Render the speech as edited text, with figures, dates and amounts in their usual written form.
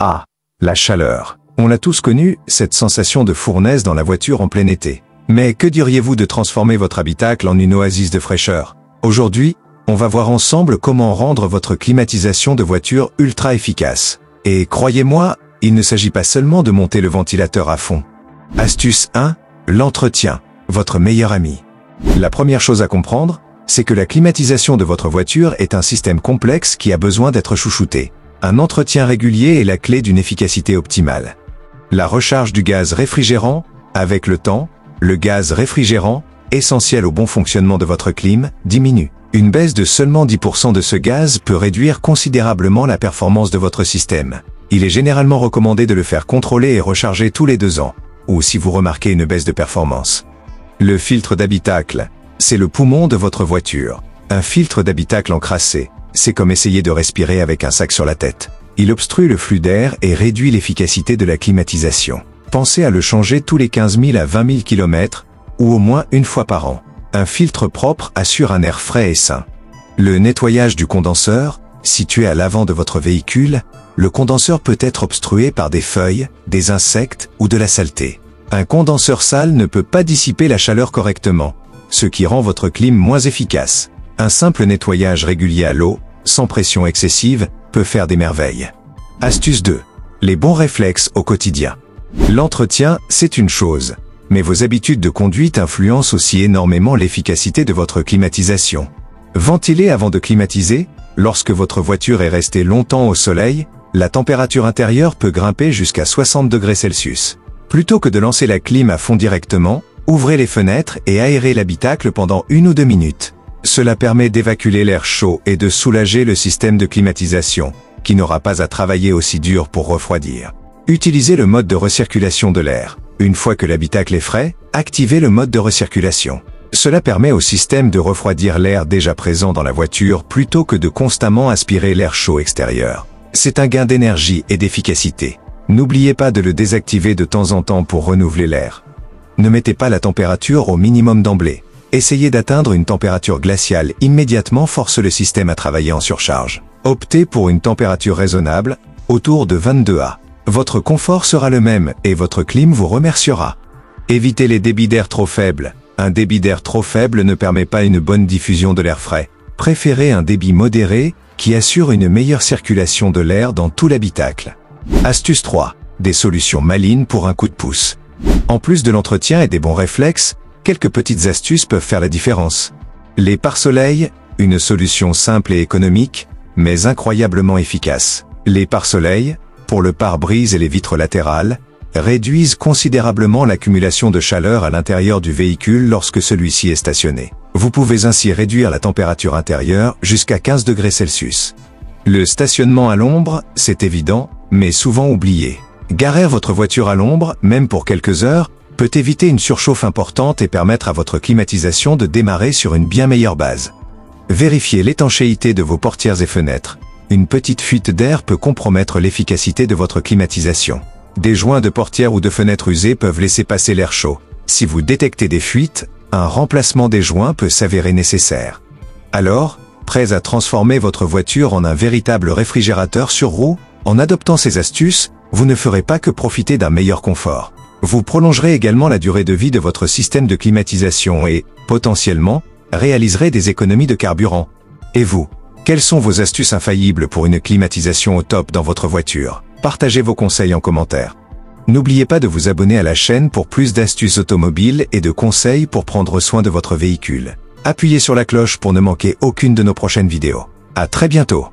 Ah, la chaleur. On l'a tous connu, cette sensation de fournaise dans la voiture en plein été. Mais que diriez-vous de transformer votre habitacle en une oasis de fraîcheur? Aujourd'hui, on va voir ensemble comment rendre votre climatisation de voiture ultra efficace. Et croyez-moi, il ne s'agit pas seulement de monter le ventilateur à fond. Astuce 1, l'entretien, votre meilleur ami. La première chose à comprendre, c'est que la climatisation de votre voiture est un système complexe qui a besoin d'être chouchouté. Un entretien régulier est la clé d'une efficacité optimale. La recharge du gaz réfrigérant, avec le temps, le gaz réfrigérant, essentiel au bon fonctionnement de votre clim, diminue. Une baisse de seulement 10% de ce gaz peut réduire considérablement la performance de votre système. Il est généralement recommandé de le faire contrôler et recharger tous les 2 ans, ou si vous remarquez une baisse de performance. Le filtre d'habitacle, c'est le poumon de votre voiture. Un filtre d'habitacle encrassé, c'est comme essayer de respirer avec un sac sur la tête. Il obstrue le flux d'air et réduit l'efficacité de la climatisation. Pensez à le changer tous les 15 000 à 20 000 km, ou au moins une fois par an. Un filtre propre assure un air frais et sain. Le nettoyage du condenseur, situé à l'avant de votre véhicule, le condenseur peut être obstrué par des feuilles, des insectes ou de la saleté. Un condenseur sale ne peut pas dissiper la chaleur correctement, ce qui rend votre clim moins efficace. Un simple nettoyage régulier à l'eau, sans pression excessive, peut faire des merveilles. Astuce 2. Les bons réflexes au quotidien. L'entretien, c'est une chose, mais vos habitudes de conduite influencent aussi énormément l'efficacité de votre climatisation. Ventiler avant de climatiser, lorsque votre voiture est restée longtemps au soleil, la température intérieure peut grimper jusqu'à 60 degrés Celsius. Plutôt que de lancer la clim à fond directement, ouvrez les fenêtres et aérez l'habitacle pendant 1 ou 2 minutes. Cela permet d'évacuer l'air chaud et de soulager le système de climatisation, qui n'aura pas à travailler aussi dur pour refroidir. Utilisez le mode de recirculation de l'air. Une fois que l'habitacle est frais, activez le mode de recirculation. Cela permet au système de refroidir l'air déjà présent dans la voiture plutôt que de constamment aspirer l'air chaud extérieur. C'est un gain d'énergie et d'efficacité. N'oubliez pas de le désactiver de temps en temps pour renouveler l'air. Ne mettez pas la température au minimum d'emblée. Essayez d'atteindre une température glaciale immédiatement force le système à travailler en surcharge. Optez pour une température raisonnable, autour de 22 °C. Votre confort sera le même et votre clim vous remerciera. Évitez les débits d'air trop faibles. Un débit d'air trop faible ne permet pas une bonne diffusion de l'air frais. Préférez un débit modéré qui assure une meilleure circulation de l'air dans tout l'habitacle. Astuce 3. Des solutions malines pour un coup de pouce. En plus de l'entretien et des bons réflexes, quelques petites astuces peuvent faire la différence. Les pare-soleil, une solution simple et économique, mais incroyablement efficace. Les pare-soleil, pour le pare-brise et les vitres latérales, réduisent considérablement l'accumulation de chaleur à l'intérieur du véhicule lorsque celui-ci est stationné. Vous pouvez ainsi réduire la température intérieure jusqu'à 15 degrés Celsius. Le stationnement à l'ombre, c'est évident, mais souvent oublié. Garer votre voiture à l'ombre, même pour quelques heures, peut éviter une surchauffe importante et permettre à votre climatisation de démarrer sur une bien meilleure base. Vérifiez l'étanchéité de vos portières et fenêtres. Une petite fuite d'air peut compromettre l'efficacité de votre climatisation. Des joints de portières ou de fenêtres usés peuvent laisser passer l'air chaud. Si vous détectez des fuites, un remplacement des joints peut s'avérer nécessaire. Alors, prêts à transformer votre voiture en un véritable réfrigérateur sur roues? En adoptant ces astuces, vous ne ferez pas que profiter d'un meilleur confort. Vous prolongerez également la durée de vie de votre système de climatisation et, potentiellement, réaliserez des économies de carburant. Et vous? Quelles sont vos astuces infaillibles pour une climatisation au top dans votre voiture? Partagez vos conseils en commentaire. N'oubliez pas de vous abonner à la chaîne pour plus d'astuces automobiles et de conseils pour prendre soin de votre véhicule. Appuyez sur la cloche pour ne manquer aucune de nos prochaines vidéos. À très bientôt!